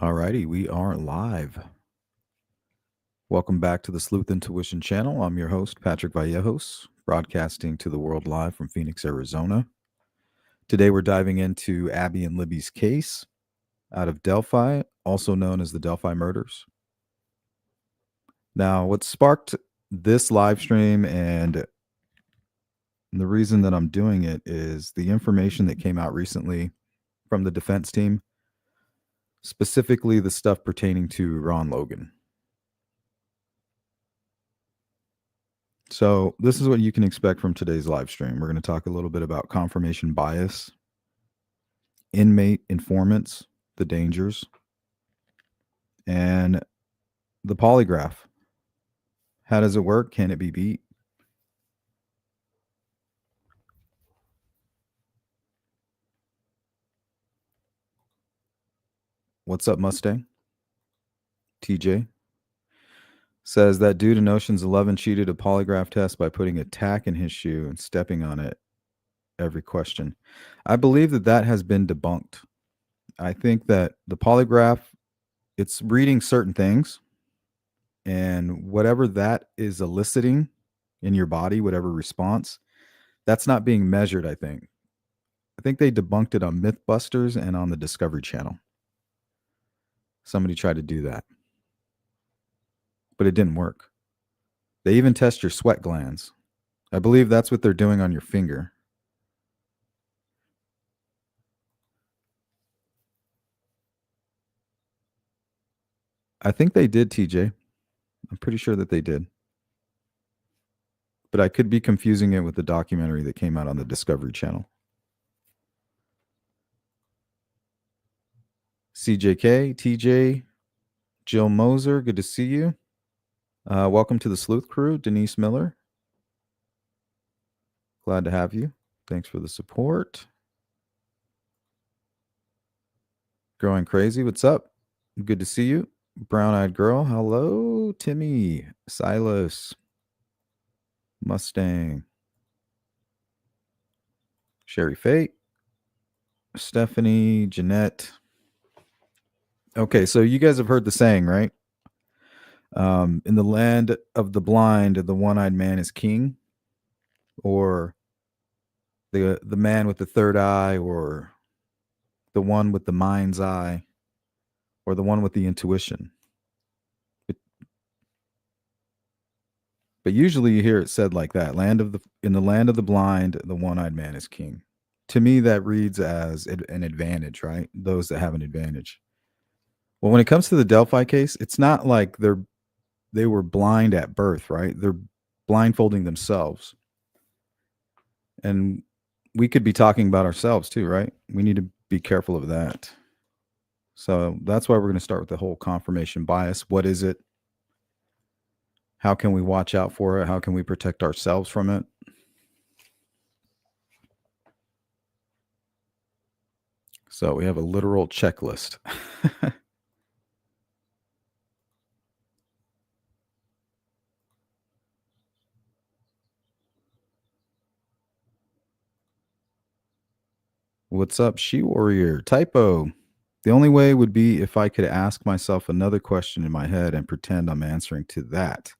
Alrighty, we are live. Welcome back to the Sleuth Intuition channel. I'm your host, Patrick Vallejos, broadcasting to the world live from Phoenix, Arizona. Today we're diving into Abby and Libby's case out of Delphi, also known as the Delphi murders. Now, what sparked this live stream and the reason that I'm doing it is the information that came out recently from the defense team, specifically the stuff pertaining to Ron Logan. So, this is what you can expect from today's live stream. We're going to talk a little bit about confirmation bias, inmate informants, the dangers, and the polygraph. How does it work? Can it be beat? What's up, Mustang? TJ says that dude in Ocean's 11 cheated a polygraph test by putting a tack in his shoe and stepping on it every question. I believe that has been debunked. I think that the polygraph, it's reading certain things, and whatever that is eliciting in your body, whatever response, that's not being measured, I think. I think they debunked it on Mythbusters and on the Discovery Channel. Somebody tried to do that, but it didn't work. They even test your sweat glands. I believe that's what they're doing on your finger. I think they did, TJ. I'm pretty sure that they did. But I could be confusing it with the documentary that came out on the Discovery Channel. CJK, TJ, Jill Moser, good to see you. Welcome to the Sleuth Crew, Denise Miller. Glad to have you. Thanks for the support. Growing Crazy, what's up? Good to see you. Brown Eyed Girl, hello. Timmy, Silas, Mustang, Sherry Fate, Stephanie, Jeanette. Okay, so you guys have heard the saying, right? In the land of the blind, the one-eyed man is king, or the man with the third eye, or the one with the mind's eye, or the one with the intuition. But usually you hear it said like that: in the land of the blind, the one-eyed man is king. To me, that reads as an advantage, right? Those that have an advantage. Well, when it comes to the Delphi case, it's not like they were blind at birth, right? They're blindfolding themselves. And we could be talking about ourselves too, right? We need to be careful of that. So that's why we're going to start with the whole confirmation bias. What is it? How can we watch out for it? How can we protect ourselves from it? So we have a literal checklist. What's up, She Warrior? Typo. The only way would be if I could ask myself another question in my head and pretend I'm answering to that.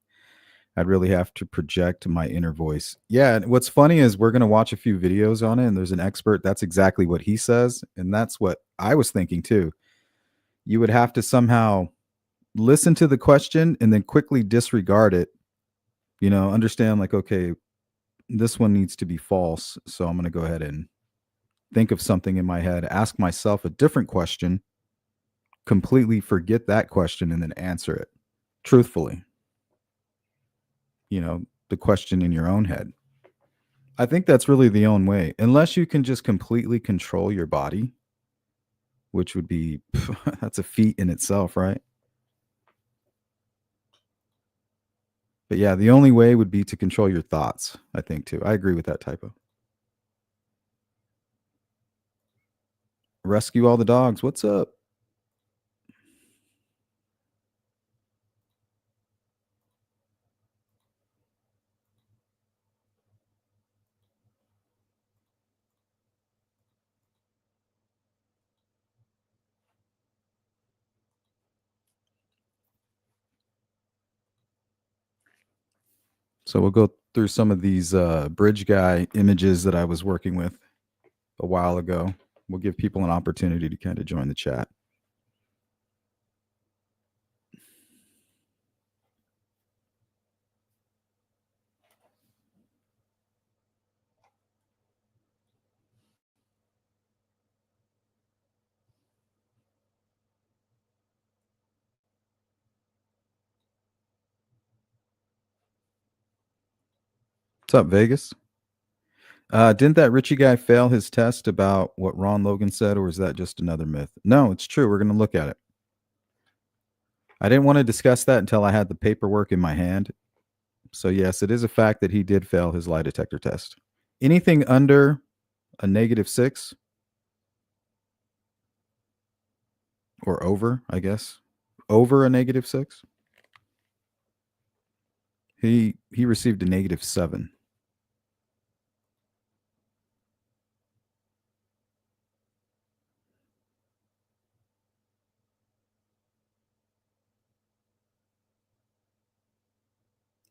I'd really have to project my inner voice. Yeah, and what's funny is we're going to watch a few videos on it, and there's an expert. That's exactly what he says, and that's what I was thinking too. You would have to somehow listen to the question and then quickly disregard it. Understand like, okay, this one needs to be false, so I'm going to go ahead and think of something in my head, ask myself a different question, completely forget that question, and then answer it truthfully. The question in your own head. I think that's really the only way, unless you can just completely control your body, which would be that's a feat in itself, right? But yeah, the only way would be to control your thoughts, I think too. I agree with that typo. Rescue all the dogs. What's up? So we'll go through some of these bridge guy images that I was working with a while ago. We'll give people an opportunity to kind of join the chat. What's up, Vegas? Didn't that Richie guy fail his test about what Ron Logan said, or is that just another myth? No, it's true. We're going to look at it. I didn't want to discuss that until I had the paperwork in my hand. So, yes, it is a fact that he did fail his lie detector test. Anything under a -6 or over, I guess, over a -6, he received a -7.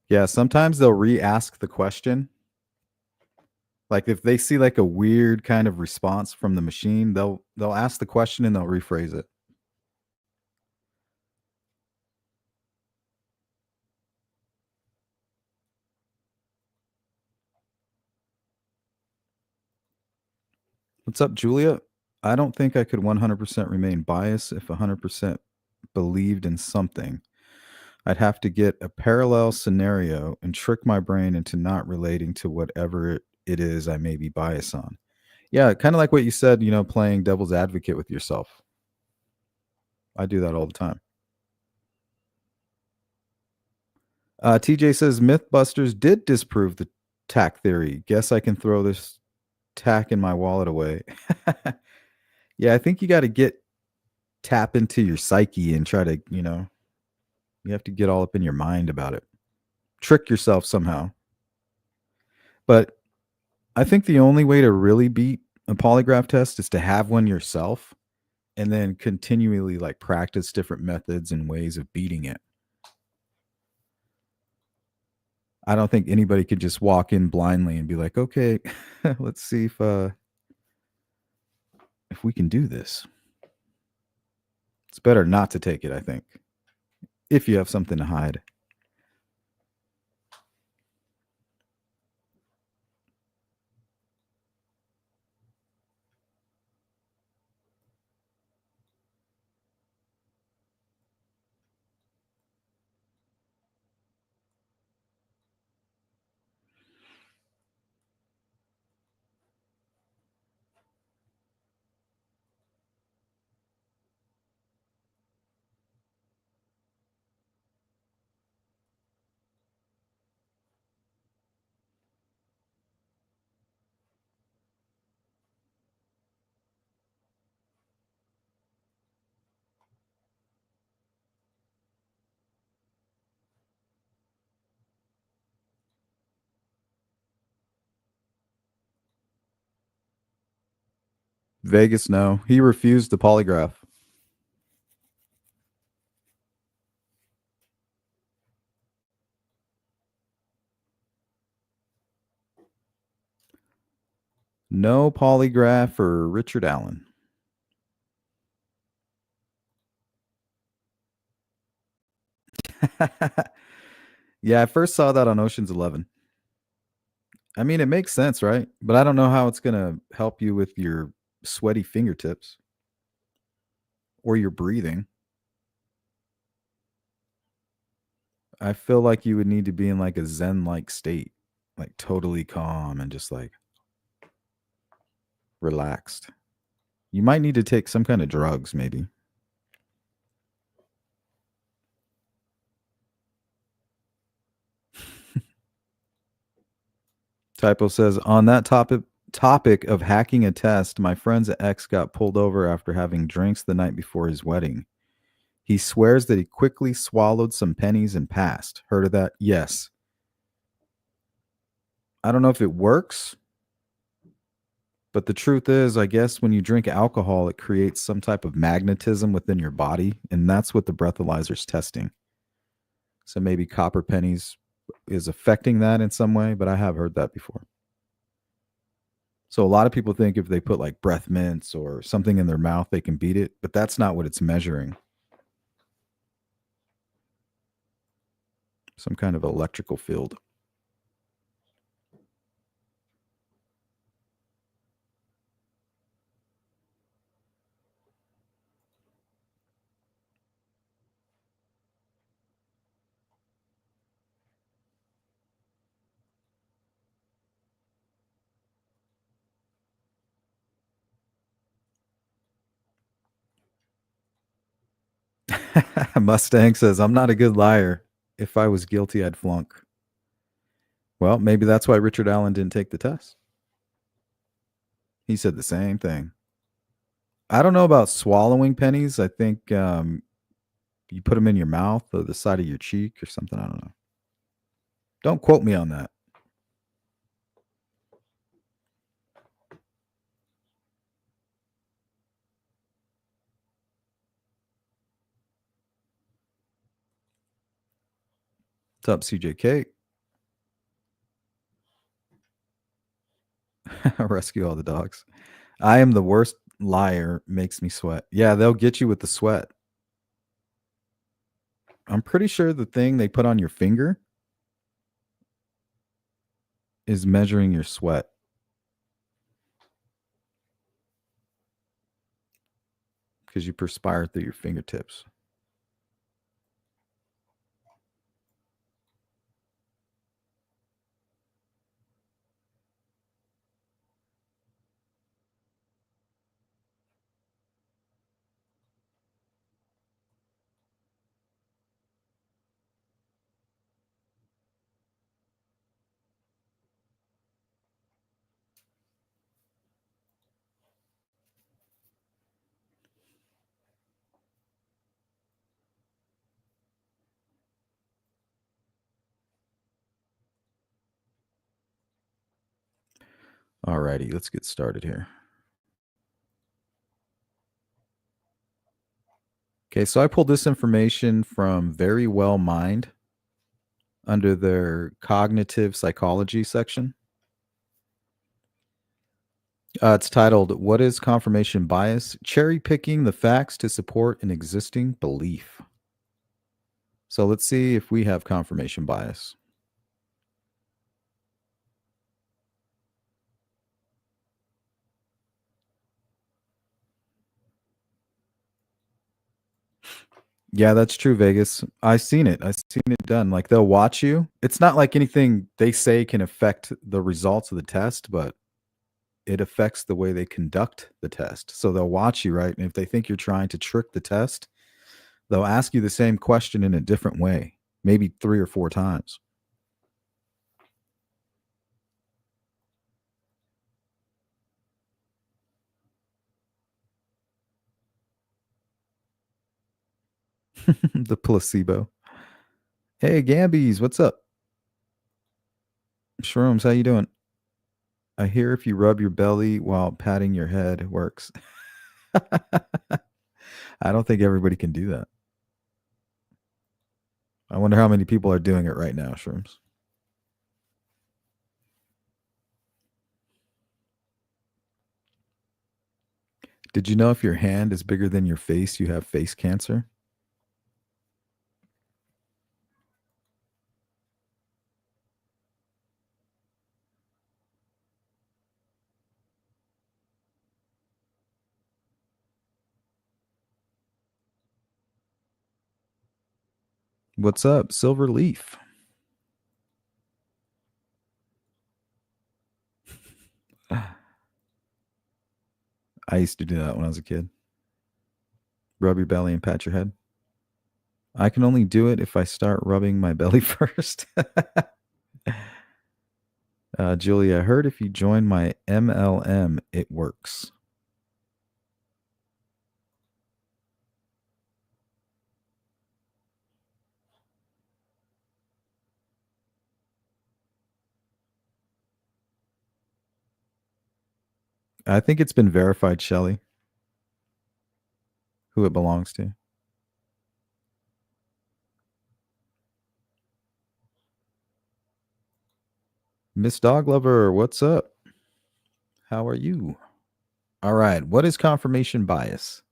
Yeah, sometimes they'll re-ask the question. Like if they see like a weird kind of response from the machine, they'll ask the question and they'll rephrase it. What's up, Julia? I don't think I could 100% remain biased if 100% believed in something. I'd have to get a parallel scenario and trick my brain into not relating to whatever it is I may be biased on. Yeah, kind of like what you said, playing devil's advocate with yourself. I do that all the time. TJ says Mythbusters did disprove the tack theory. Guess I can throw this tack in my wallet away. Yeah, I think you got to tap into your psyche and try to, you have to get all up in your mind about it. Trick yourself somehow. But I think the only way to really beat a polygraph test is to have one yourself and then continually like practice different methods and ways of beating it. I don't think anybody could just walk in blindly and be like, okay, let's see if we can do this. It's better not to take it, I think, if you have something to hide. Vegas, no. He refused the polygraph. No polygraph for Richard Allen. Yeah, I first saw that on Ocean's 11. I mean, it makes sense, right? But I don't know how it's going to help you with your sweaty fingertips or your breathing. I feel like you would need to be in like a zen-like state, like totally calm and just like relaxed. You might need to take some kind of drugs, maybe. Typo says, on that topic of hacking a test, my friend's ex got pulled over after having drinks the night before his wedding. He swears that he quickly swallowed some pennies and passed. Heard of that? Yes. I don't know if it works, but the truth is, I guess when you drink alcohol, it creates some type of magnetism within your body, and that's what the breathalyzer's testing. So maybe copper pennies is affecting that in some way, but I have heard that before. So a lot of people think if they put like breath mints or something in their mouth, they can beat it, but that's not what it's measuring. Some kind of electrical field. Mustang says, I'm not a good liar. If I was guilty, I'd flunk. Well, maybe that's why Richard Allen didn't take the test. He said the same thing. I don't know about swallowing pennies. I think you put them in your mouth or the side of your cheek or something. I don't know. Don't quote me on that. What's up, CJK? Rescue all the dogs. I am the worst liar. Makes me sweat. Yeah, they'll get you with the sweat. I'm pretty sure the thing they put on your finger is measuring your sweat. Because you perspire through your fingertips. Alrighty, let's get started here. Okay, so I pulled this information from Very Well Mind under their cognitive psychology section. It's titled, What is Confirmation Bias? Cherry Picking the Facts to Support an Existing Belief. So let's see if we have confirmation bias. Yeah, that's true, Vegas. I've seen it. I've seen it done. Like they'll watch you. It's not like anything they say can affect the results of the test, but it affects the way they conduct the test. So they'll watch you, right? And if they think you're trying to trick the test, they'll ask you the same question in a different way, maybe 3 or 4 times. The placebo. Hey, Gambies, what's up? Shrooms, how you doing? I hear if you rub your belly while patting your head, it works. I don't think everybody can do that. I wonder how many people are doing it right now, Shrooms. Did you know if your hand is bigger than your face, you have face cancer? What's up, Silver Leaf? I used to do that when I was a kid. Rub your belly and pat your head. I can only do it if I start rubbing my belly first. Julie, I heard if you join my MLM, it works. I think it's been verified, Shelly, who it belongs to. Miss Dog Lover, what's up? How are you? All right. What is confirmation bias?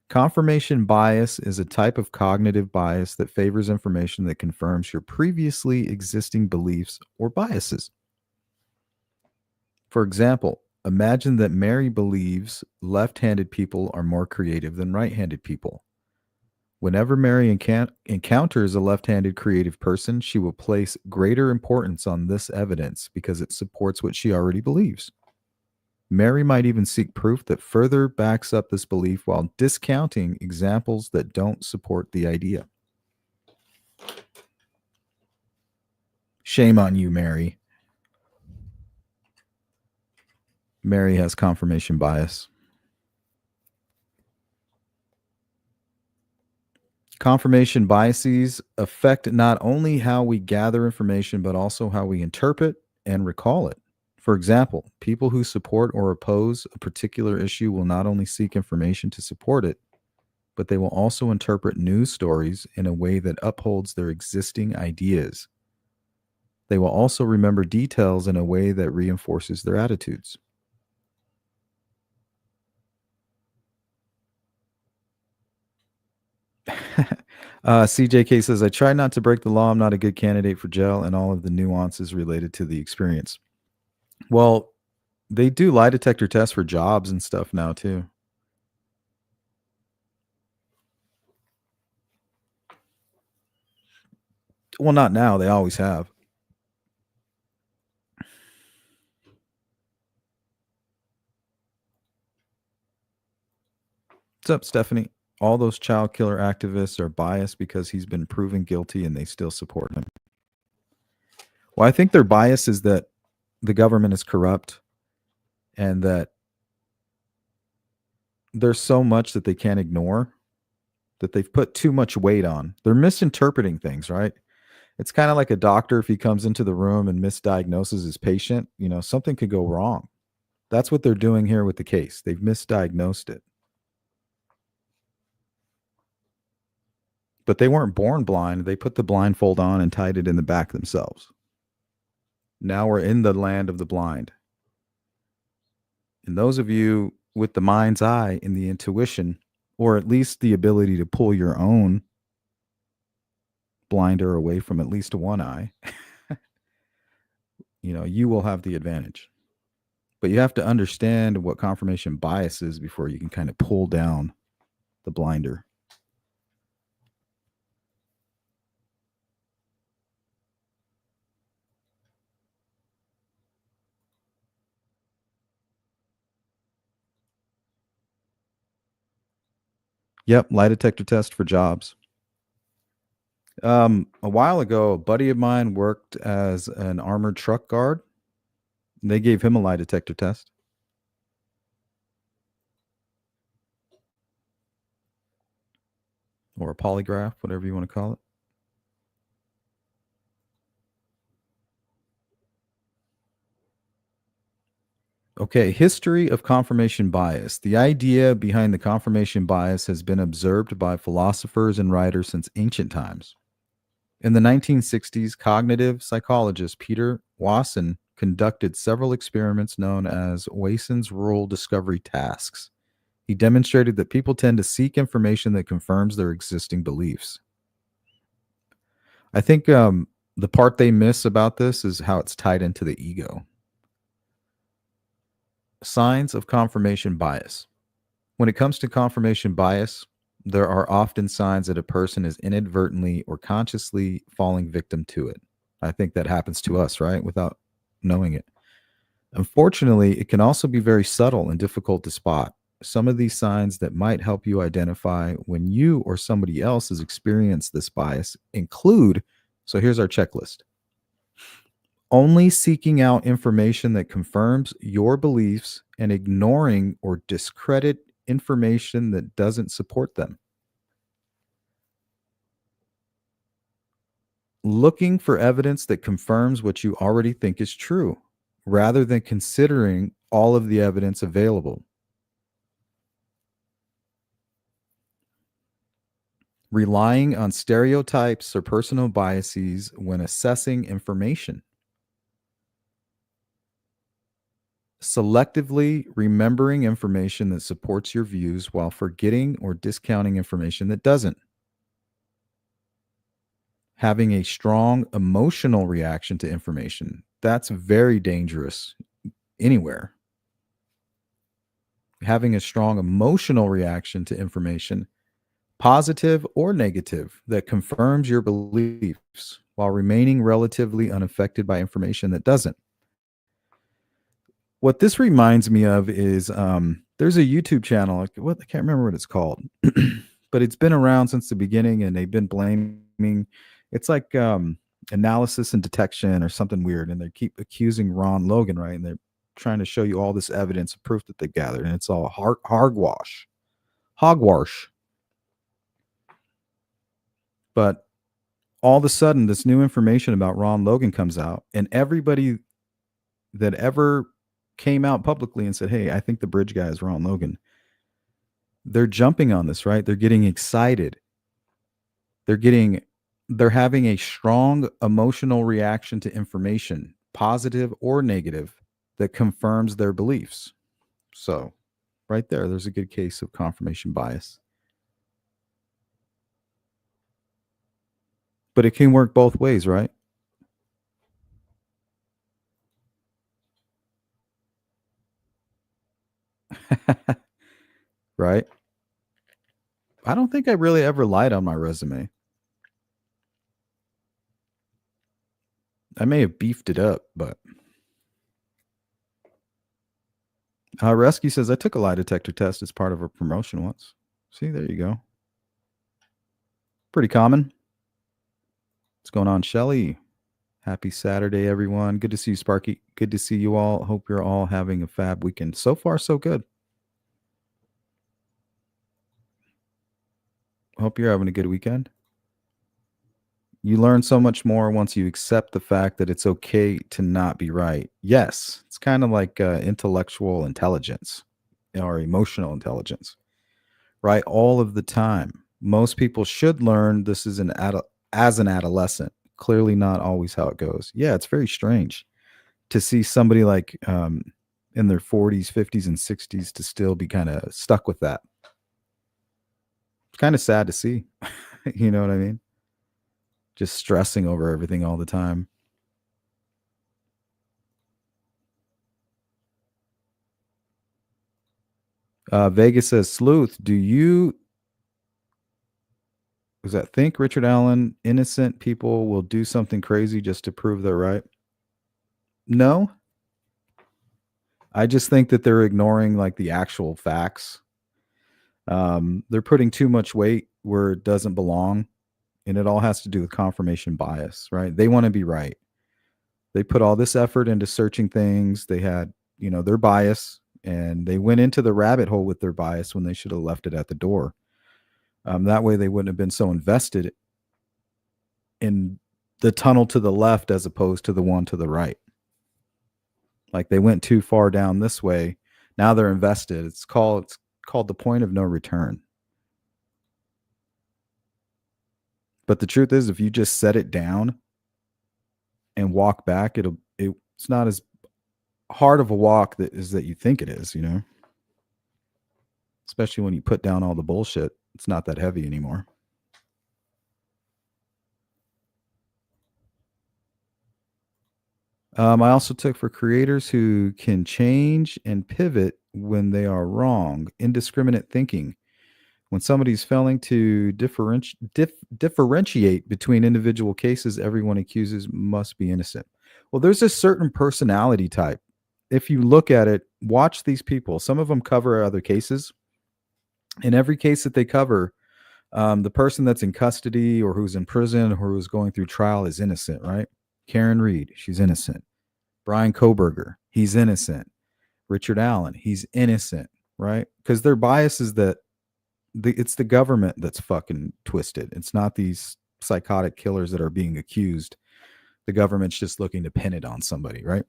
Confirmation bias is a type of cognitive bias that favors information that confirms your previously existing beliefs or biases. For example, imagine that Mary believes left handed people are more creative than right handed people. Whenever Mary encounters a left handed creative person, she will place greater importance on this evidence because it supports what she already believes. Mary might even seek proof that further backs up this belief while discounting examples that don't support the idea. Shame on you, Mary. Mary has confirmation bias. Confirmation biases affect not only how we gather information, but also how we interpret and recall it. For example, people who support or oppose a particular issue will not only seek information to support it, but they will also interpret news stories in a way that upholds their existing ideas. They will also remember details in a way that reinforces their attitudes. CJK says, I try not to break the law. I'm not a good candidate for jail and all of the nuances related to the experience. Well, they do lie detector tests for jobs and stuff now, too. Well, not now. They always have. What's up, Stephanie? All those child killer activists are biased because he's been proven guilty and they still support him. Well, I think their bias is that the government is corrupt and that there's so much that they can't ignore that they've put too much weight on. They're misinterpreting things, right? It's kind of like a doctor if he comes into the room and misdiagnoses his patient, something could go wrong. That's what they're doing here with the case. They've misdiagnosed it. But they weren't born blind. They put the blindfold on and tied it in the back themselves. Now we're in the land of the blind. And those of you with the mind's eye and the intuition, or at least the ability to pull your own blinder away from at least one eye, you will have the advantage. But you have to understand what confirmation bias is before you can kind of pull down the blinder. Yep, lie detector test for jobs. A while ago, a buddy of mine worked as an armored truck guard. They gave him a lie detector test. Or a polygraph, whatever you want to call it. Okay, history of confirmation bias. The idea behind the confirmation bias has been observed by philosophers and writers since ancient times. In the 1960s, cognitive psychologist Peter Wasson conducted several experiments known as Wasson's rule discovery tasks. He demonstrated that people tend to seek information that confirms their existing beliefs. I think the part they miss about this is how it's tied into the ego. Signs of confirmation bias. When it comes to confirmation bias, there are often signs that a person is inadvertently or consciously falling victim to it. I think that happens to us, right? Without knowing it. Unfortunately, it can also be very subtle and difficult to spot. Some of these signs that might help you identify when you or somebody else has experienced this bias include, so here's our checklist. Only seeking out information that confirms your beliefs and ignoring or discredit information that doesn't support them. Looking for evidence that confirms what you already think is true, rather than considering all of the evidence available. Relying on stereotypes or personal biases when assessing information. selectively remembering information that supports your views while forgetting or discounting information that doesn't. Having a strong emotional reaction to information. That's very dangerous anywhere. Having a strong emotional reaction to information, positive or negative, that confirms your beliefs while remaining relatively unaffected by information that doesn't. What this reminds me of is there's a YouTube channel. What I can't remember what it's called, but it's been around since the beginning, and they've been blaming. It's like analysis and detection or something weird, and they keep accusing Ron Logan, right? And they're trying to show you all this evidence of proof that they gathered, and it's all hogwash. But all of a sudden, this new information about Ron Logan comes out, and everybody that ever came out publicly and said, "Hey, I think the bridge guy is Ron Logan," they're jumping on this, right? They're getting excited. They're having a strong emotional reaction to information, positive or negative, that confirms their beliefs. So, right there's a good case of confirmation bias. But it can work both ways, right? Right? I don't think I really ever lied on my resume. I may have beefed it up, but Rescue says I took a lie detector test as part of a promotion once. See, there you go. Pretty common. What's going on, Shelly? Happy Saturday, everyone. Good to see you, Sparky. Good to see you all. Hope you're all having a fab weekend. So far, so good. Hope you're having a good weekend. You learn so much more once you accept the fact that it's okay to not be right. Yes, it's kind of like intellectual intelligence or emotional intelligence, right? All of the time. Most people should learn this as as an adolescent. Clearly, not always how it goes. Yeah, it's very strange to see somebody like in their 40s, 50s, and 60s to still be kind of stuck with that. It's kind of sad to see. You know what I mean? Just stressing over everything all the time. Vegas says, Sleuth, think Richard Allen, innocent people will do something crazy just to prove they're right? No. I just think that they're ignoring like the actual facts. They're putting too much weight where it doesn't belong. And it all has to do with confirmation bias, right? They want to be right. They put all this effort into searching things. They had, their bias, and they went into the rabbit hole with their bias when they should have left it at the door. That way they wouldn't have been so invested in the tunnel to the left as opposed to the one to the right. Like they went too far down this way. Now they're invested. It's called the point of no return. But the truth is, if you just set it down and walk back, it's not as hard of a walk that you think it is, especially when you put down all the bullshit. It's not that heavy anymore. I also took for creators who can change and pivot when they are wrong. Indiscriminate thinking. When somebody's failing to differentiate between individual cases, everyone accuses must be innocent. Well, there's a certain personality type. If you look at it, watch these people. Some of them cover other cases. In every case that they cover, the person that's in custody or who's in prison or who's going through trial is innocent, right? Karen Reed, she's innocent. Brian Koberger, he's innocent. Richard Allen, he's innocent, right? Because their bias is that it's the government that's fucking twisted. It's not these psychotic killers that are being accused. The government's just looking to pin it on somebody, right?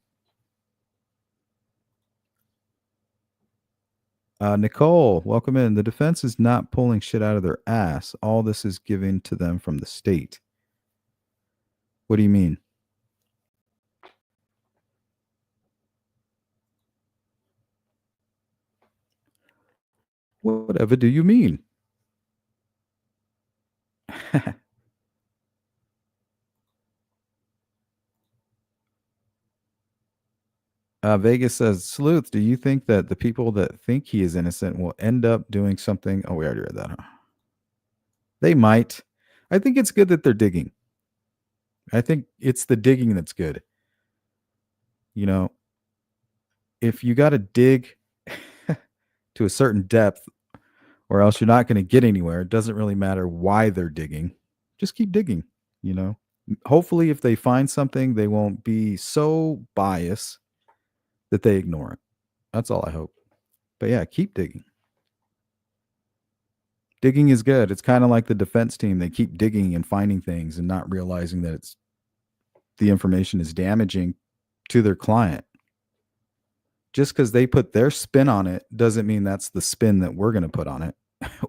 Nicole, welcome in. The defense is not pulling shit out of their ass. All this is given to them from the state. What do you mean? Whatever do you mean? Vegas says, Sleuth, do you think that the people that think he is innocent will end up doing something? Oh, we already read that, huh? They might. I think it's good that they're digging. I think it's the digging that's good. You know, if you got to dig to a certain depth, or else you're not going to get anywhere, it doesn't really matter why they're digging. Just keep digging, you know. Hopefully, if they find something, they won't be so biased that they ignore it. That's all I hope. But yeah, keep digging. Digging is good. It's kind of like the defense team. They keep digging and finding things and not realizing that it's the information is damaging to their client. Just because they put their spin on it doesn't mean that's the spin that we're going to put on it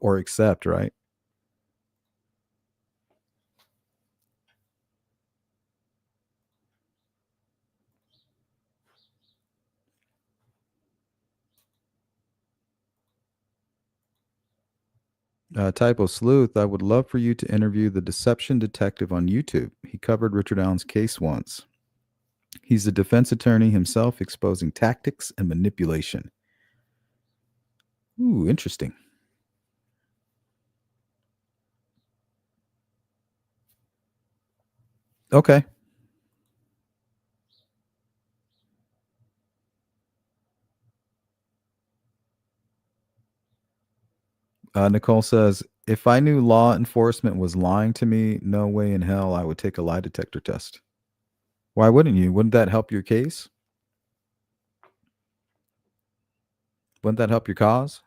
or accept, right? Typo Sleuth, I would love for you to interview the deception detective on YouTube. He covered Richard Allen's case once. He's a defense attorney himself, exposing tactics and manipulation. Ooh, interesting. Okay. Nicole says, if I knew law enforcement was lying to me, no way in hell I would take a lie detector test. Why wouldn't you? Wouldn't that help your case? Wouldn't that help your cause?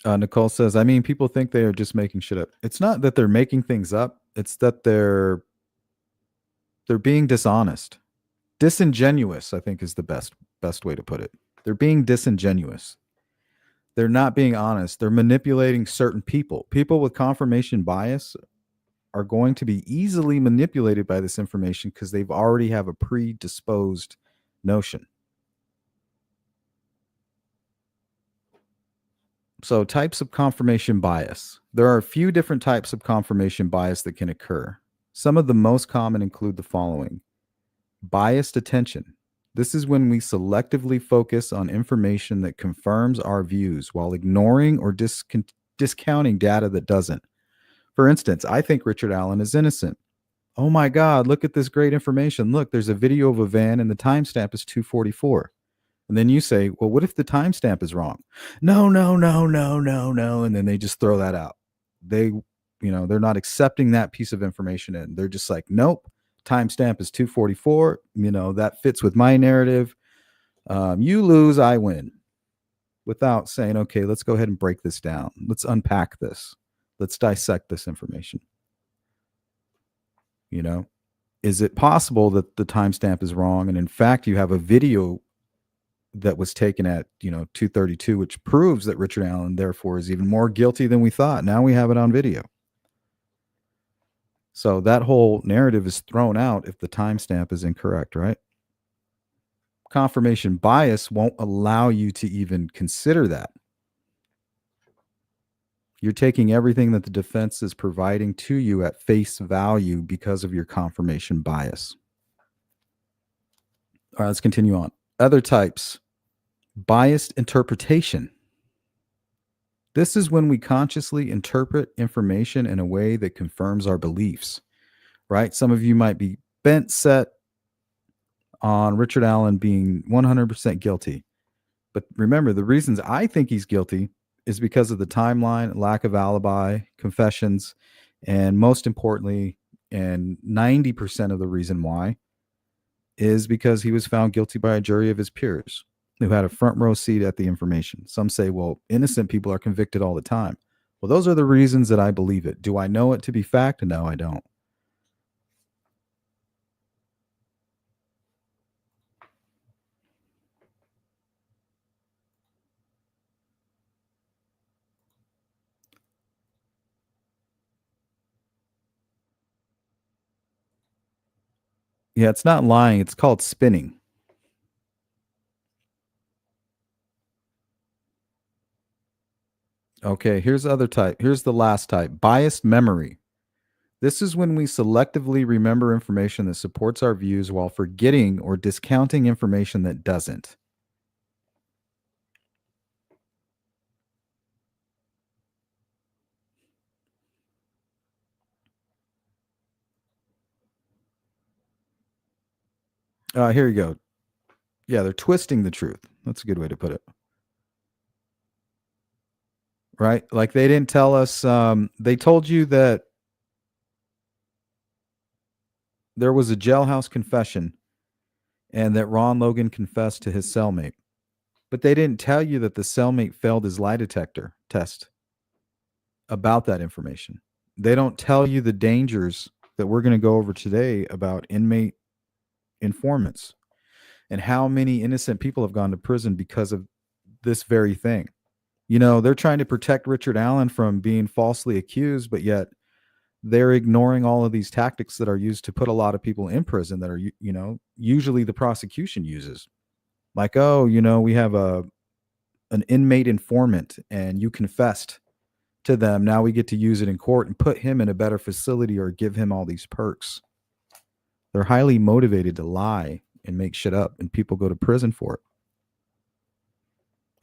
Nicole says, I mean, people think they are just making shit up. It's not that they're making things up. It's that they're being dishonest. Disingenuous, I think, is the best way to put it. They're being disingenuous. They're not being honest. They're manipulating certain people. People with confirmation bias are going to be easily manipulated by this information because they've already have a predisposed notion. So, types of confirmation bias. There are a few different types of confirmation bias that can occur. Some of the most common include the following: biased attention. This is when we selectively focus on information that confirms our views while ignoring or discounting data that doesn't. For instance, I think Richard Allen is innocent. Oh my God, look at this great information. Look, there's a video of a van and the timestamp is 2:44. And then you say, well, what if the timestamp is wrong? No, no, no, no, no, no. And then they just throw that out. They, they're not accepting that piece of information in. They're just like, nope, timestamp is 2:44. That fits with my narrative. You lose, I win. Without saying, okay, let's go ahead and break this down. Let's unpack this. Let's dissect this information. Is it possible that the timestamp is wrong? And in fact, you have a video that was taken at 2:32, which proves that Richard Allen therefore is even more guilty than we thought. Now we have it on video. So that whole narrative is thrown out if the timestamp is incorrect, right? Confirmation bias won't allow you to even consider that. You're taking everything that the defense is providing to you at face value because of your confirmation bias. All right, let's continue on. Other types: biased interpretation. This is when we consciously interpret information in a way that confirms our beliefs, right? Some of you might be bent set on Richard Allen being 100% guilty. But remember, the reasons I think he's guilty is because of the timeline, lack of alibi, confessions, and most importantly, and 90% of the reason why is because he was found guilty by a jury of his peers who had a front row seat at the information. Some say, well, innocent people are convicted all the time. Well, those are the reasons that I believe it. Do I know it to be fact? No, I don't. Yeah, it's not lying. It's called spinning. Okay, here's the other type. Here's the last type, biased memory. This is when we selectively remember information that supports our views while forgetting or discounting information that doesn't. Here you go. Yeah, they're twisting the truth. That's a good way to put it. Right? Like they didn't tell us, they told you that there was a jailhouse confession and that Ron Logan confessed to his cellmate. But they didn't tell you that the cellmate failed his lie detector test about that information. They don't tell you the dangers that we're going to go over today about inmate informants and how many innocent people have gone to prison because of this very thing. You know, they're trying to protect Richard Allen from being falsely accused, but yet they're ignoring all of these tactics that are used to put a lot of people in prison that are, usually the prosecution uses. Like, oh, we have an inmate informant and you confessed to them. Now we get to use it in court and put him in a better facility or give him all these perks. They're highly motivated to lie and make shit up, and people go to prison for it.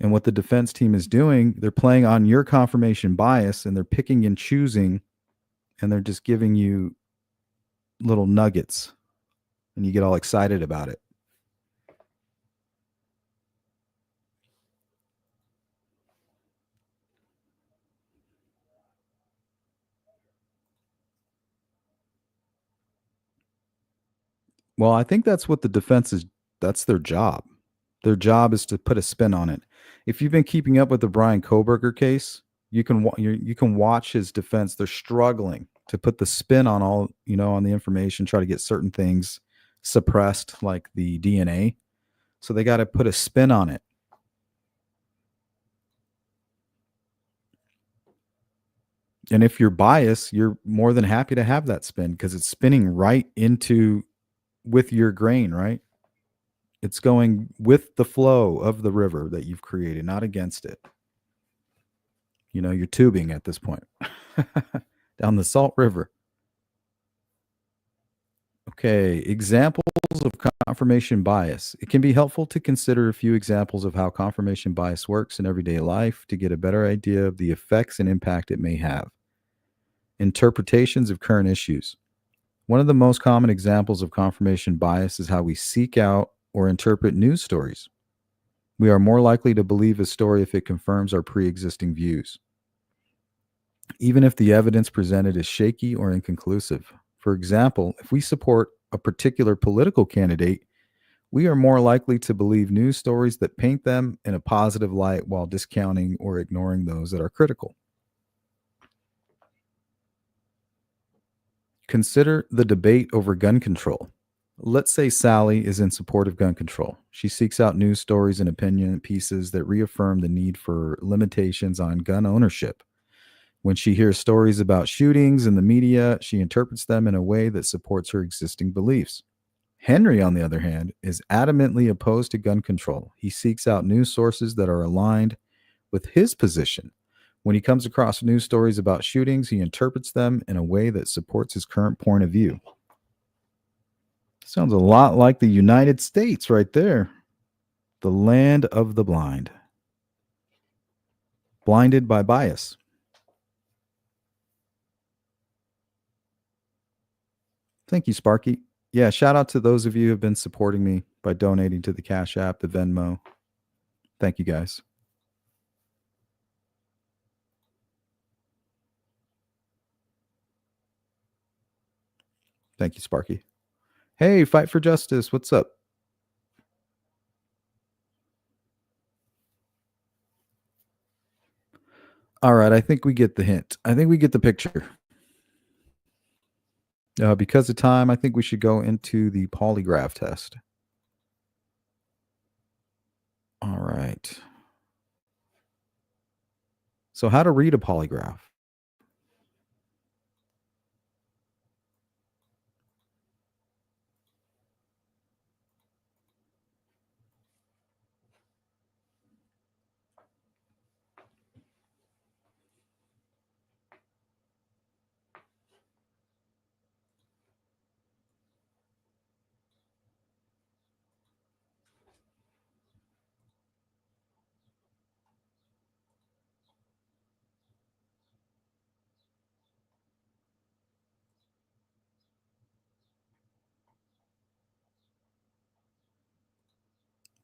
And what the defense team is doing, they're playing on your confirmation bias and they're picking and choosing, and they're just giving you little nuggets and you get all excited about it. Well, I think that's what the defense is. That's their job. Their job is to put a spin on it. If you've been keeping up with the Brian Koberger case, you can watch his defense. They're struggling to put the spin on all on the information, try to get certain things suppressed, like the DNA. So they got to put a spin on it. And if you're biased, you're more than happy to have that spin because it's spinning right into with your grain, right? It's going with the flow of the river that you've created, not against it. You're tubing at this point down the Salt River. Okay, examples of confirmation bias. It can be helpful to consider a few examples of how confirmation bias works in everyday life to get a better idea of the effects and impact it may have. Interpretations of current issues. One of the most common examples of confirmation bias is how we seek out or interpret news stories. We are more likely to believe a story if it confirms our pre existing views, even if the evidence presented is shaky or inconclusive. For example, if we support a particular political candidate, we are more likely to believe news stories that paint them in a positive light while discounting or ignoring those that are critical. Consider the debate over gun control. Let's say Sally is in support of gun control. She seeks out news stories and opinion pieces that reaffirm the need for limitations on gun ownership. When she hears stories about shootings in the media, she interprets them in a way that supports her existing beliefs. Henry, on the other hand, is adamantly opposed to gun control. He seeks out news sources that are aligned with his position. When he comes across news stories about shootings, he interprets them in a way that supports his current point of view. Sounds a lot like the United States right there. The land of the blind. Blinded by bias. Thank you, Sparky. Yeah, shout out to those of you who have been supporting me by donating to the Cash App, the Venmo. Thank you, guys. Thank you, Sparky. Hey, Fight for Justice. What's up? All right, I think we get the hint. I think we get the picture. Because of time, I think we should go into the polygraph test. All right. So, how to read a polygraph.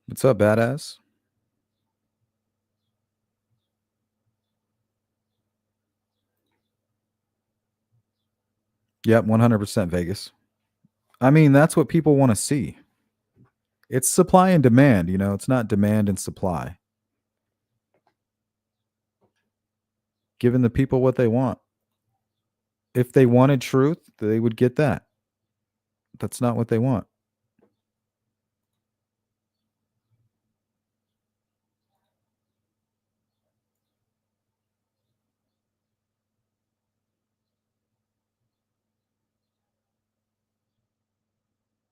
What's up, badass? Yep, 100% Vegas. I mean, that's what people want to see. It's supply and demand, you know, it's not demand and supply. Giving the people what they want. If they wanted truth, they would get that. That's not what they want.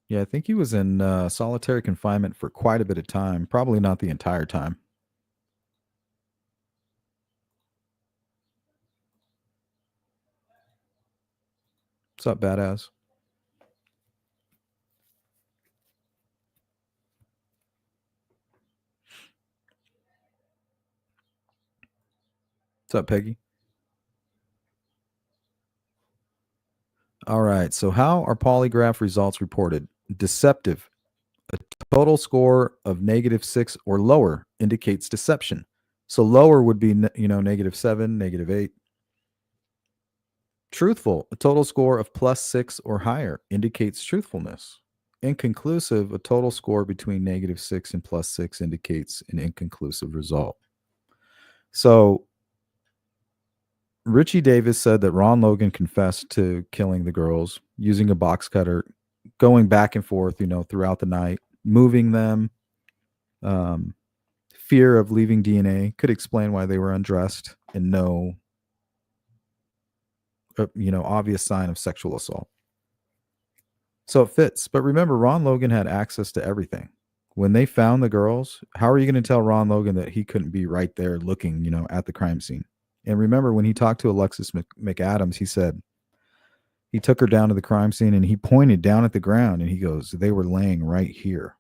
Yeah, I think he was in solitary confinement for quite a bit of time. Probably not the entire time. What's up, badass? What's up, Peggy? All right. So, how are polygraph results reported? Deceptive. A total score of -6 or lower indicates deception. So, lower would be, -7, -8. Truthful. A total score of +6 or higher indicates truthfulness. Inconclusive. A total score between -6 and +6 indicates an inconclusive result. So, Richie Davis said that Ron Logan confessed to killing the girls using a box cutter, going back and forth, throughout the night, moving them. Um, Fear of leaving DNA could explain why they were undressed and no, obvious sign of sexual assault. So it fits. But remember, Ron Logan had access to everything. When they found the girls, how are you going to tell Ron Logan that he couldn't be right there looking, at the crime scene? And remember, when he talked to Alexis McAdams, he said he took her down to the crime scene and he pointed down at the ground and he goes, they were laying right here.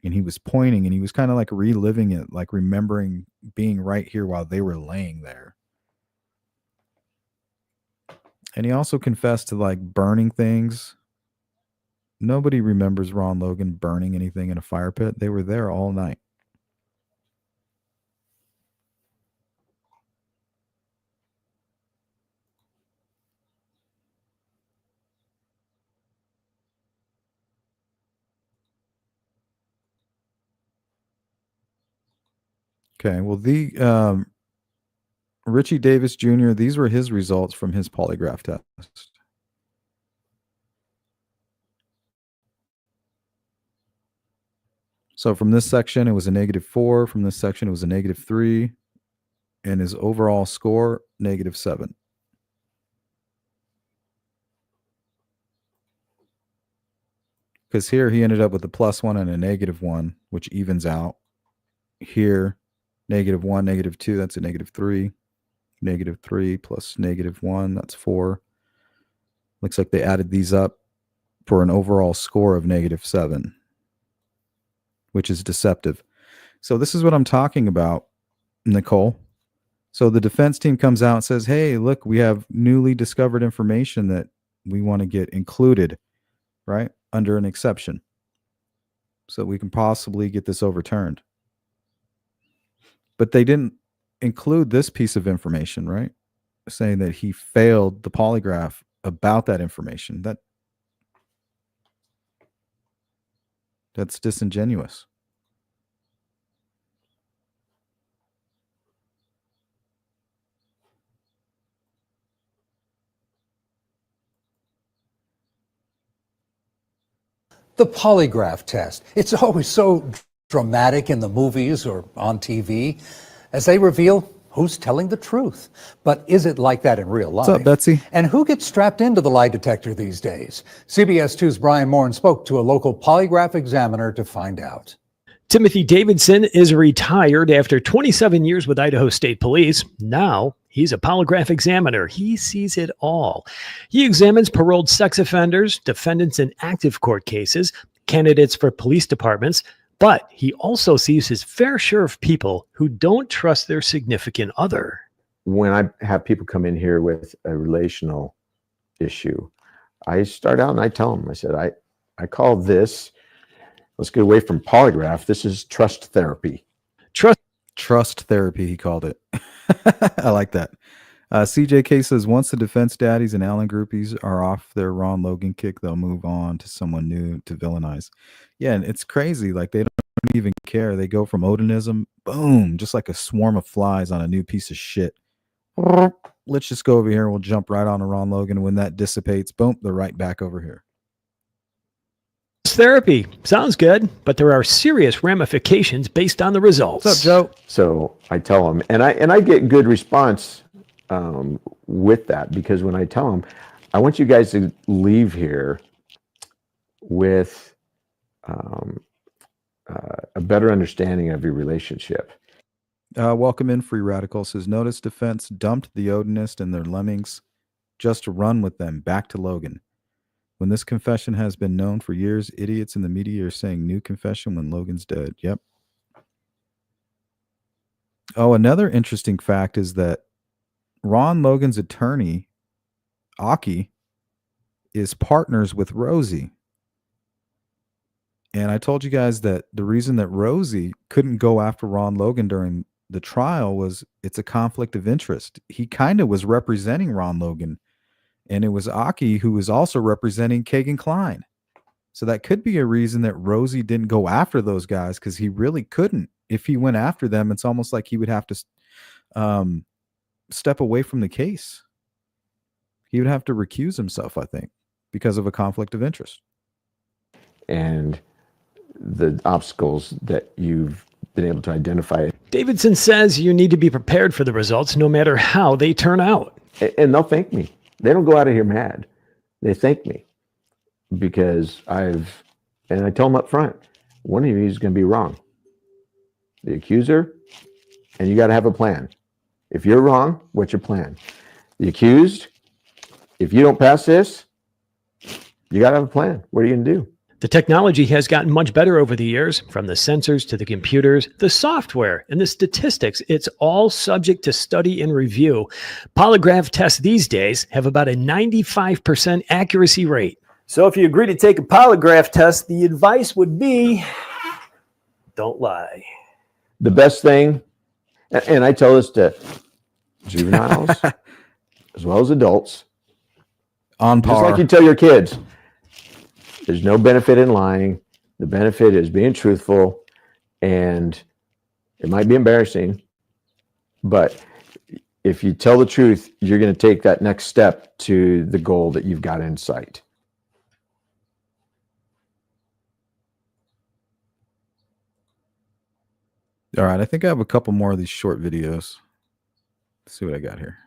And he was pointing and he was kind of like reliving it, like remembering being right here while they were laying there. And he also confessed to like burning things. Nobody remembers Ron Logan burning anything in a fire pit. They were there all night. Okay, well, the Richie Davis Jr., these were his results from his polygraph test. So from this section, it was a -4. From this section, it was a -3. And his overall score, -7. Because here he ended up with a +1 and a -1, which evens out. Here, -1, -2, that's a -3. -3 plus -1, that's 4. Looks like they added these up for an overall score of -7, which is deceptive. So this is what I'm talking about, Nicole. So the defense team comes out and says, hey, look, we have newly discovered information that we want to get included, right, under an exception. So we can possibly get this overturned. But they didn't include this piece of information, right? Saying that he failed the polygraph about that information. That's disingenuous. The polygraph test. It's always so dramatic in the movies or on TV as they reveal who's telling the truth. But is it like that in real life? What's up, Betsy? And who gets strapped into the lie detector these days? CBS 2's Brian Morin spoke to a local polygraph examiner to find out. Timothy Davidson is retired after 27 years with Idaho State Police. Now he's a polygraph examiner. He sees it all. He examines paroled sex offenders, defendants in active court cases, candidates for police departments, but he also sees his fair share of people who don't trust their significant other. When I have people come in here with a relational issue, I start out and I tell them, I said, I call this Let's get away from polygraph. This is trust therapy. Trust therapy, he called it. I like that. CJK says once the defense daddies and Allen groupies are off their Ron Logan kick, they'll move on to someone new to villainize. Yeah, and it's crazy. Like, they don't even care. They go from Odinism, boom, just like a swarm of flies on a new piece of shit. Let's just go over here and we'll jump right on to Ron Logan. When that dissipates, boom, they're right back over here. Therapy sounds good, but there are serious ramifications based on the results. What's up, Joe? So I tell them, and I get good response with that, because when I tell them, I want you guys to leave here with a better understanding of your relationship. Welcome in, Free Radical says, notice defense dumped the Odinist and their lemmings just to run with them back to Logan. When this confession has been known for years, idiots in the media are saying new confession when Logan's dead. Yep. Oh, another interesting fact is that Ron Logan's attorney, Aki, is partners with Rosie. And I told you guys that the reason that Rosie couldn't go after Ron Logan during the trial was it's a conflict of interest. He kind of was representing Ron Logan, and it was Aki who was also representing Kagan Klein. So that could be a reason that Rosie didn't go after those guys, because he really couldn't. If he went after them, it's almost like he would have to step away from the case. He would have to recuse himself, I think, because of a conflict of interest. And the obstacles that you've been able to identify. Davidson says you need to be prepared for the results no matter how they turn out. And they'll thank me. They don't go out of here mad. They thank me because and I tell them up front, one of you is going to be wrong. The accuser, and you got to have a plan. If you're wrong, what's your plan? The accused, if you don't pass this, you got to have a plan. What are you going to do? The technology has gotten much better over the years, from the sensors to the computers, the software, and the statistics. It's all subject to study and review. Polygraph tests these days have about a 95% accuracy rate. So if you agree to take a polygraph test, the advice would be, don't lie. The best thing, and I tell this to juveniles as well as adults, On par. just like you tell your kids, there's no benefit in lying. The benefit is being truthful, and it might be embarrassing, but if you tell the truth, you're going to take that next step to the goal that you've got in sight. All right, I think I have a couple more of these short videos. Let's see what I got here.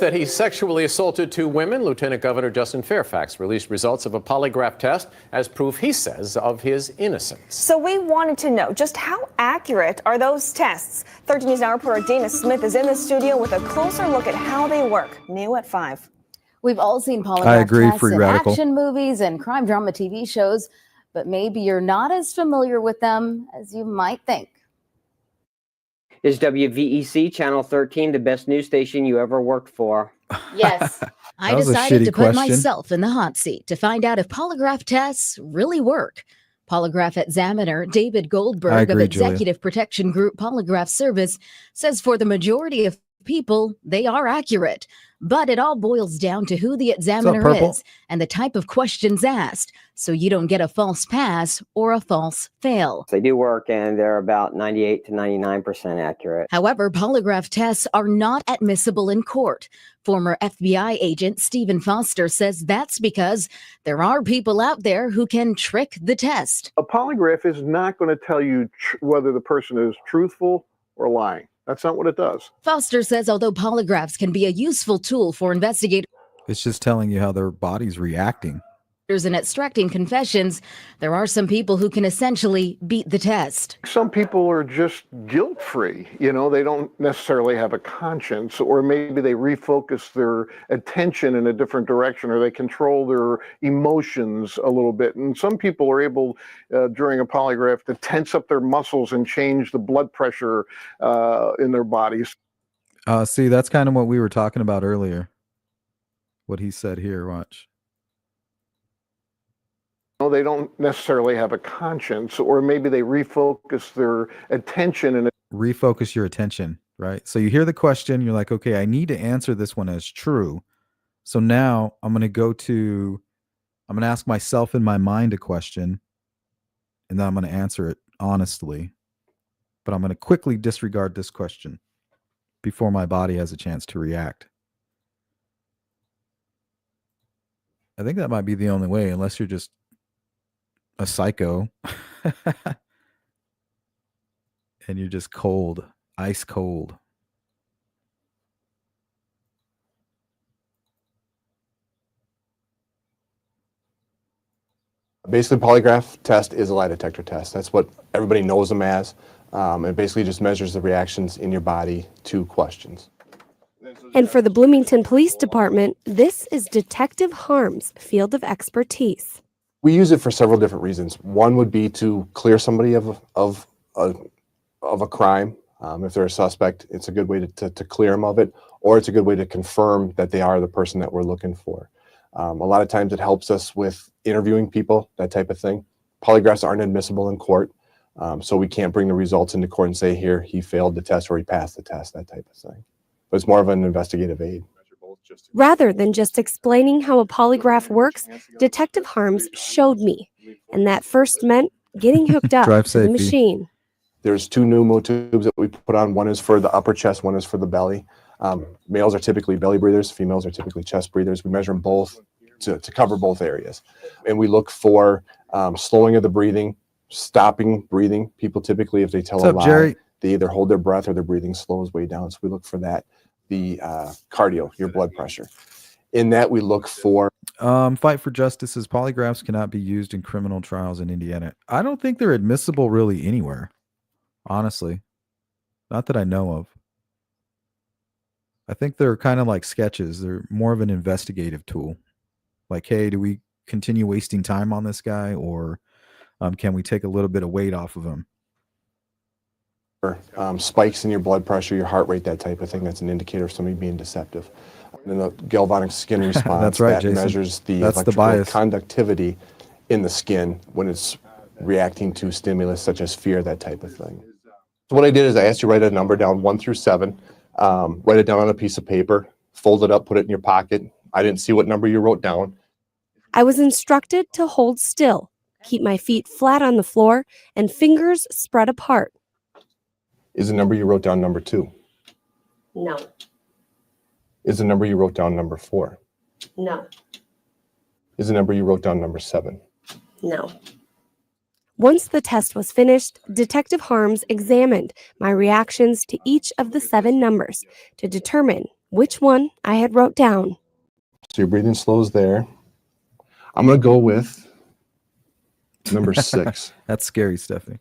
That he sexually assaulted two women, Lieutenant Governor Justin Fairfax released results of a polygraph test as proof, he says, of his innocence. So we wanted to know just how accurate are those tests? 13 News Now reporter Dana Smith is in the studio with a closer look at how they work. New at 5. We've all seen I polygraph agree, tests Free in Radical. action movies and crime drama TV shows, but maybe you're not as familiar with them as you might think. Is WVEC Channel 13 the best news station you ever worked for? Yes. I was a decided shitty to put question. myself in the hot seat to find out if polygraph tests really work. Polygraph examiner David I Goldberg of agree, Julia. Executive Protection Group Polygraph Service says for the majority of people, they are accurate. But it all boils down to who the examiner Purple? is and the type of questions asked, so you don't get a false pass or a false fail. They do work, and they're about 98 to 99% accurate. However, polygraph tests are not admissible in court. Former FBI agent Stephen Foster says that's because there are people out there who can trick the test. A polygraph is not going to tell you whether the person is truthful or lying. That's not what it does. Foster says although polygraphs can be a useful tool for investigators It's just telling you how their body's reacting. in extracting confessions, there are some people who can essentially beat the test. Some people are just guilt-free. You know, they don't necessarily have a conscience, or maybe they refocus their attention in a different direction, or they control their emotions a little bit. And some people are able, during a polygraph, to tense up their muscles and change the blood pressure in their bodies. See, that's kind of what we were talking about earlier. What he said here, watch. No, they don't necessarily have a conscience, or maybe they refocus their attention and Refocus your attention, right? So you hear the question, you're like, okay, I need to answer this one as true. So now I'm going to ask myself in my mind a question, and then I'm going to answer it honestly. But I'm going to quickly disregard this question before my body has a chance to react. I think that might be the only way, unless you're just a psycho and you're just cold, ice cold. Basically, polygraph test is a lie detector test. That's what everybody knows them as. It basically just measures the reactions in your body to questions. And for the Bloomington Police Department, this is Detective Harm's field of expertise. We use it for several different reasons. One would be to clear somebody of a crime. If they're a suspect, it's a good way to clear them of it, or it's a good way to confirm that they are the person that we're looking for. A lot of times it helps us with interviewing people, that type of thing. Polygraphs aren't admissible in court, so we can't bring the results into court and say, here, he failed the test or he passed the test, that type of thing. But it's more of an investigative aid. Rather than just explaining how a polygraph works, Detective Harms showed me. And that first meant getting hooked up Drive to the safe, B. machine. There's two pneumo tubes that we put on. One is for the upper chest, one is for the belly. Males are typically belly breathers, females are typically chest breathers. We measure them both to cover both areas. And we look for slowing of the breathing, stopping breathing. People typically, if they tell What's a up, lie, Jerry? they either hold their breath or their breathing slows way down. So we look for that. The cardio, your blood pressure. In that, we look for Fight for Justice's polygraphs cannot be used in criminal trials in Indiana. I don't think they're admissible really anywhere, honestly. Not that I know of. I think they're kind of like sketches. They're more of an investigative tool. Like, hey, do we continue wasting time on this guy, or can we take a little bit of weight off of him? spikes in your blood pressure, your heart rate, that type of thing. That's an indicator of somebody being deceptive. And then the galvanic skin response, That's right, that Jason. measures the That's the electrical bias. conductivity in the skin when it's reacting to stimulus such as fear, that type of thing. So what I did is I asked you to write a number down 1 through 7, write it down on a piece of paper, fold it up, put it in your pocket. I didn't see what number you wrote down. I was instructed to hold still, keep my feet flat on the floor, and fingers spread apart. Is the number you wrote down number 2? No. Is the number you wrote down number 4? No. Is the number you wrote down number 7? No. Once the test was finished, Detective Harms examined my reactions to each of the 7 numbers to determine which one I had wrote down. So your breathing slows there. I'm going to go with number 6. That's scary, Stephanie.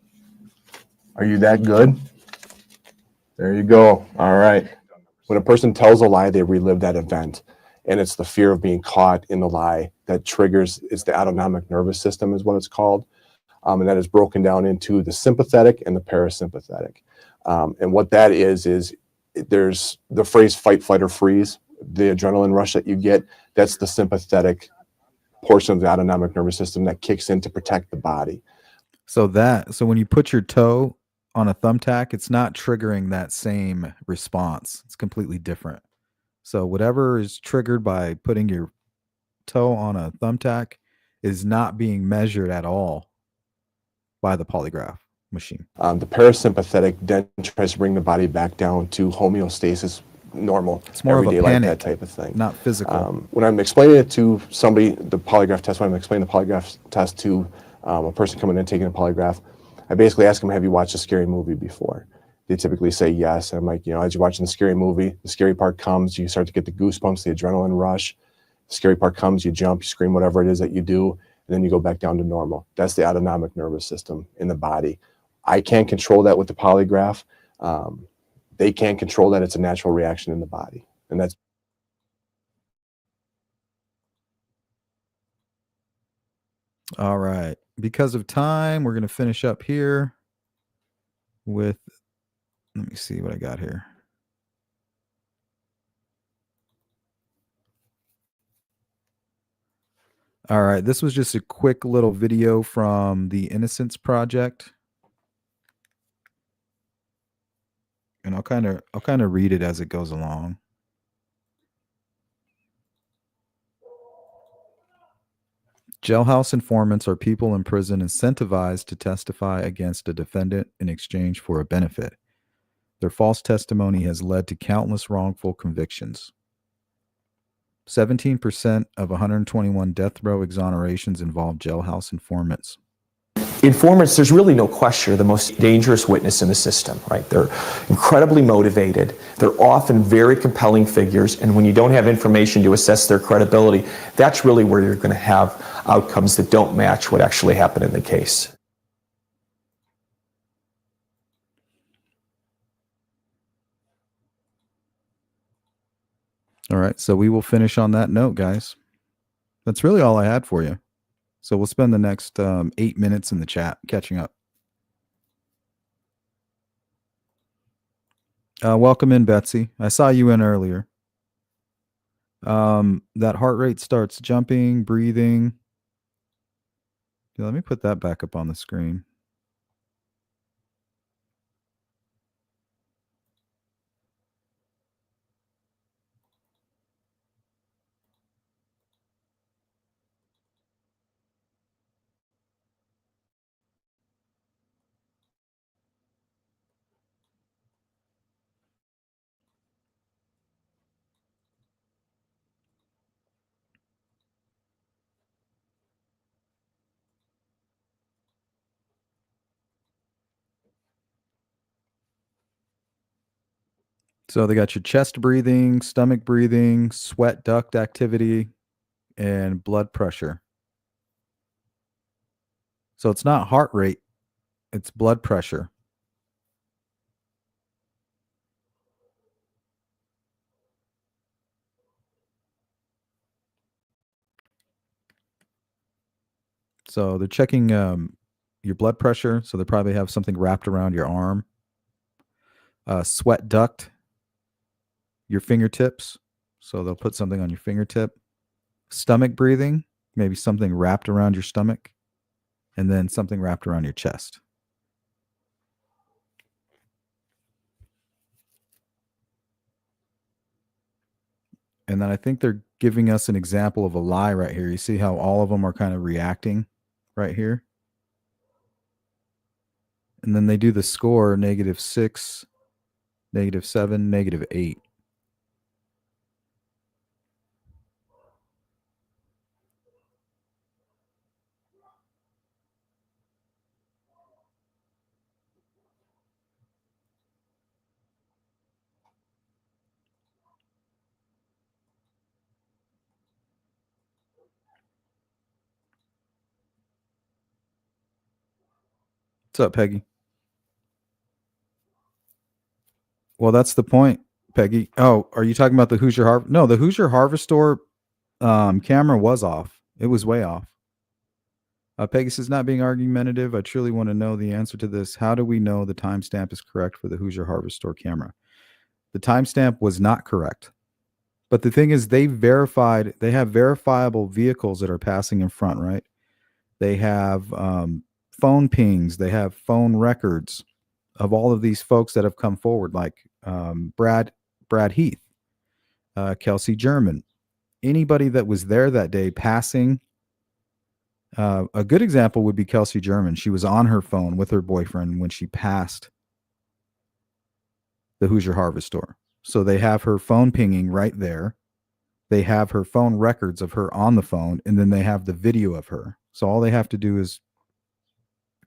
Are you that good? There you go. All right. When a person tells a lie, they relive that event. And it's the fear of being caught in the lie that triggers, it's the autonomic nervous system is what it's called. And that is broken down into the sympathetic and the parasympathetic. And what that is there's the phrase fight, flight, or freeze, the adrenaline rush that you get, that's the sympathetic portion of the autonomic nervous system that kicks in to protect the body. So when you put your toe on a thumbtack, it's not triggering that same response. It's completely different. So whatever is triggered by putting your toe on a thumbtack is not being measured at all by the polygraph machine. The parasympathetic then tries to bring the body back down to homeostasis, normal, It's more of a everyday life, panic, that type of thing. not physical. When I'm explaining it to somebody, the polygraph test, when I'm explaining the polygraph test to a person coming in taking a polygraph, I basically ask them, have you watched a scary movie before? They typically say yes. And I'm like, as you're watching the scary movie, the scary part comes, you start to get the goosebumps, the adrenaline rush. The scary part comes, you jump, you scream, whatever it is that you do, and then you go back down to normal. That's the autonomic nervous system in the body. I can't control that with the polygraph. They can't control that. It's a natural reaction in the body. And that's All right. Because of time, we're going to finish up here with, let me see what I got here. All right, this was just a quick little video from the Innocence Project. And I'll kind of read it as it goes along. Jailhouse informants are people in prison incentivized to testify against a defendant in exchange for a benefit. Their false testimony has led to countless wrongful convictions. 17% of 121 death row exonerations involve jailhouse informants. Informants, there's really no question, are the most dangerous witness in the system, right? They're incredibly motivated. They're often very compelling figures, and when you don't have information to assess their credibility, that's really where you're going to have outcomes that don't match what actually happened in the case. All right, so we will finish on that note, guys. That's really all I had for you. So we'll spend the next 8 minutes in the chat catching up. Welcome in, Betsy. I saw you in earlier. That heart rate starts jumping, breathing. Yeah, let me put that back up on the screen. So they got your chest breathing, stomach breathing, sweat duct activity, and blood pressure. So it's not heart rate, it's blood pressure. So they're checking your blood pressure. So they probably have something wrapped around your arm. Sweat duct, your fingertips. So they'll put something on your fingertip. Stomach breathing, maybe something wrapped around your stomach. And then something wrapped around your chest. And then I think they're giving us an example of a lie right here. You see how all of them are kind of reacting right here? And then they do the score, -6, -7, -8. What's up, Peggy? Well, that's the point, Peggy. Oh, are you talking about the Hoosier Harvest? No, the Hoosier Harvestor camera was off. It was way off. Peggy says, not being argumentative, I truly want to know the answer to this. How do we know the timestamp is correct for the Hoosier Harvestor camera? The timestamp was not correct. But the thing is, they have verifiable vehicles that are passing in front, right? They have phone pings. They have phone records of all of these folks that have come forward, like Brad Heath, Kelsey German, anybody that was there that day passing. A good example would be Kelsey German. She was on her phone with her boyfriend when she passed the Hoosier Harvestor. So they have her phone pinging right there. They have her phone records of her on the phone, and then they have the video of her. So all they have to do is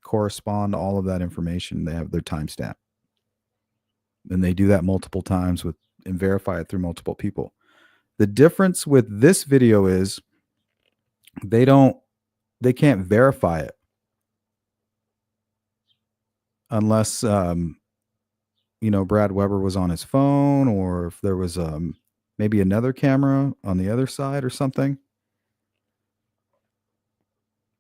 correspond to all of that information. They have their timestamp. And they do that multiple times and verify it through multiple people. The difference with this video is they can't verify it unless Brad Weber was on his phone, or if there was maybe another camera on the other side or something.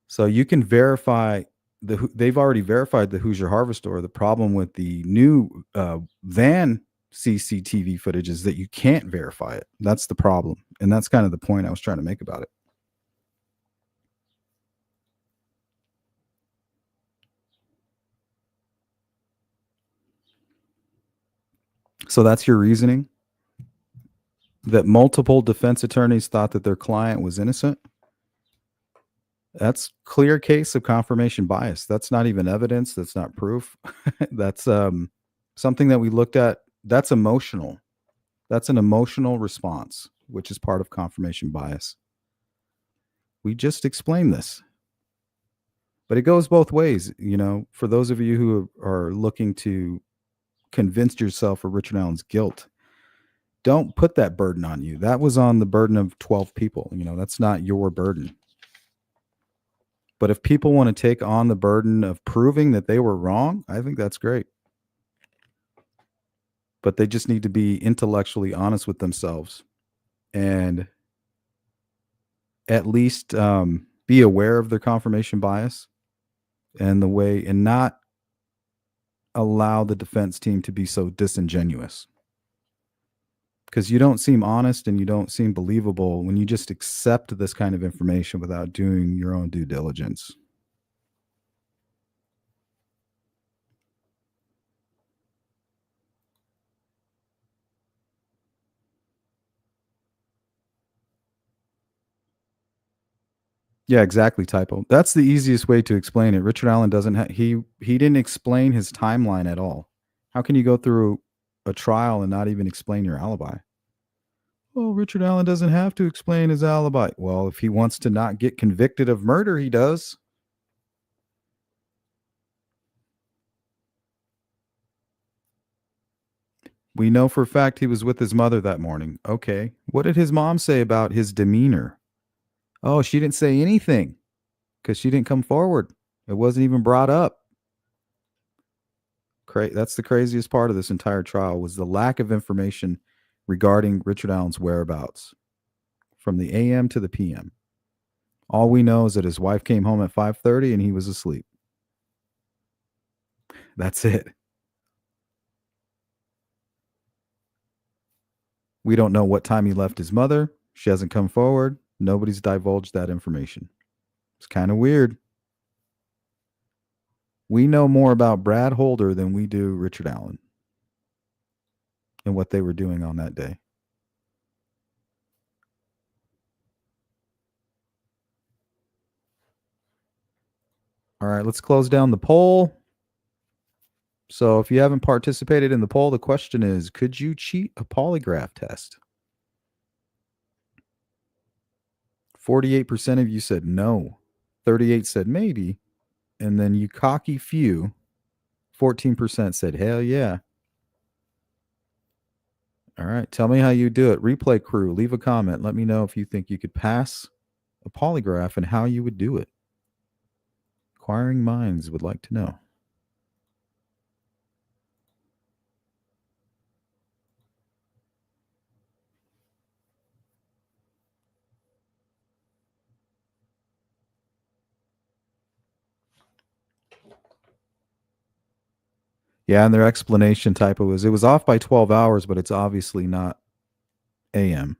So you can verify they've already verified the Hoosier Harvestor. The problem with the new van CCTV footage is that you can't verify it. That's the problem. And that's kind of the point I was trying to make about it. So that's your reasoning? That multiple defense attorneys thought that their client was innocent? That's clear case of confirmation bias. That's not even evidence. That's not proof. That's something that we looked at. That's emotional. That's an emotional response, which is part of confirmation bias. We just explained this. But it goes both ways. You know, for those of you who are looking to convince yourself of Richard Allen's guilt, don't put that burden on you. That was on the burden of 12 people. You know, that's not your burden. But if people want to take on the burden of proving that they were wrong, I think that's great. But they just need to be intellectually honest with themselves and at least be aware of their confirmation bias and the way, and not allow the defense team to be so disingenuous. Because you don't seem honest and you don't seem believable when you just accept this kind of information without doing your own due diligence. Yeah, exactly, typo. That's the easiest way to explain it. Richard Allen doesn't he didn't explain his timeline at all. How can you go through a trial and not even explain your alibi? Oh, Richard Allen doesn't have to explain his alibi. Well, if he wants to not get convicted of murder, he does. We know for a fact he was with his mother that morning. Okay. What did his mom say about his demeanor? Oh, she didn't say anything because she didn't come forward. It wasn't even brought up. That's the craziest part of this entire trial, was the lack of information regarding Richard Allen's whereabouts from the AM to the PM. All we know is that his wife came home at 5:30 and he was asleep. That's it. We don't know what time he left his mother. She hasn't come forward. Nobody's divulged that information. It's kind of weird. We know more about Brad Holder than we do Richard Allen and what they were doing on that day. All right, let's close down the poll. So if you haven't participated in the poll, the question is, could you cheat a polygraph test? 48% of you said no. 38% said maybe. And then you cocky few, 14% said hell yeah. All right, tell me how you do it. Replay crew, leave a comment. Let me know if you think you could pass a polygraph and how you would do it. Inquiring minds would like to know. Yeah, and their explanation typo was, it was off by 12 hours, but it's obviously not AM.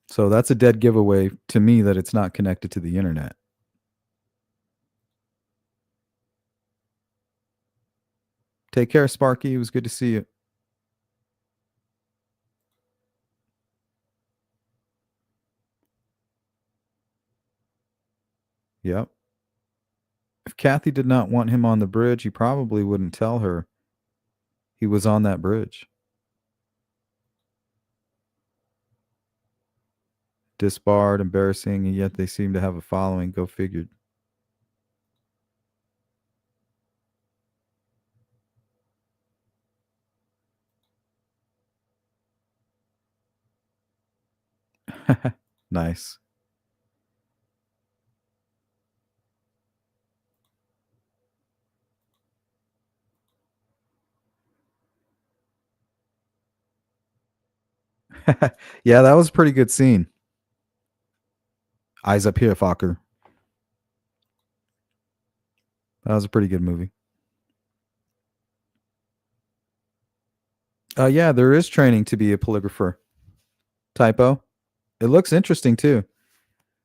So that's a dead giveaway to me that it's not connected to the internet. Take care, Sparky. It was good to see you. Yep. If Kathy did not want him on the bridge, he probably wouldn't tell her he was on that bridge. Disbarred, embarrassing, and yet they seem to have a following. Go figured. Nice. Yeah, that was a pretty good scene. Eyes up here, fucker. That was a pretty good movie. Yeah, there is training to be a polygrapher. Typo. It looks interesting too.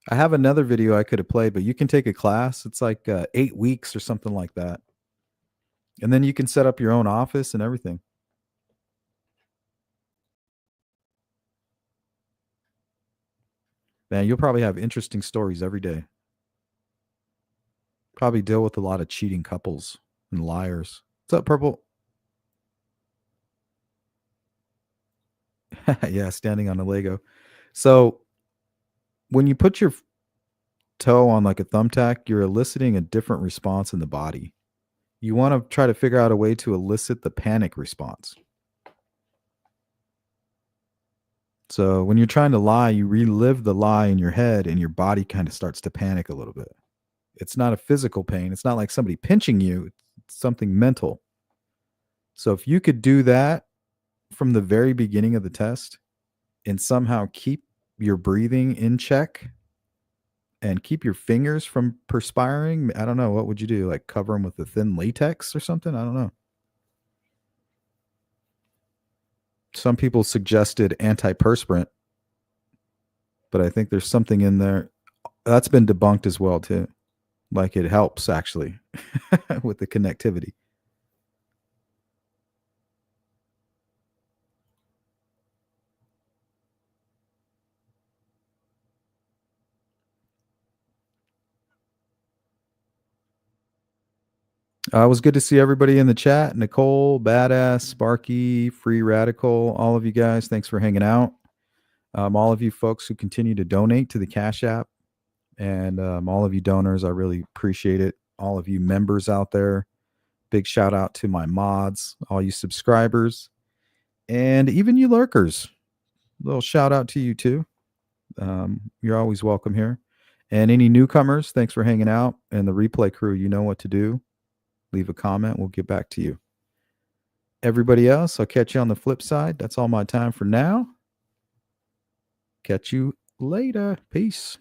I have another video I could have played, but you can take a class. It's like 8 weeks or something like that. And then you can set up your own office and everything. Man, you'll probably have interesting stories every day. Probably deal with a lot of cheating couples and liars. What's up, Purple? Yeah, standing on a Lego. So when you put your toe on like a thumbtack, you're eliciting a different response in the body. You want to try to figure out a way to elicit the panic response. So when you're trying to lie, you relive the lie in your head and your body kind of starts to panic a little bit. It's not a physical pain. It's not like somebody pinching you. It's something mental. So if you could do that from the very beginning of the test and somehow keep your breathing in check and keep your fingers from perspiring, I don't know, what would you do? Like cover them with a thin latex or something? I don't know. Some people suggested antiperspirant, but I think there's something in there that's been debunked as well too. Like it helps actually with the connectivity. It was good to see everybody in the chat. Nicole, Badass, Sparky, Free Radical, all of you guys, thanks for hanging out. All of you folks who continue to donate to the Cash App, and all of you donors, I really appreciate it. All of you members out there, big shout out to my mods, all you subscribers, and even you lurkers. Little shout out to you too. You're always welcome here. And any newcomers, thanks for hanging out. And the replay crew, you know what to do. Leave a comment. We'll get back to you. Everybody else, I'll catch you on the flip side. That's all my time for now. Catch you later. Peace.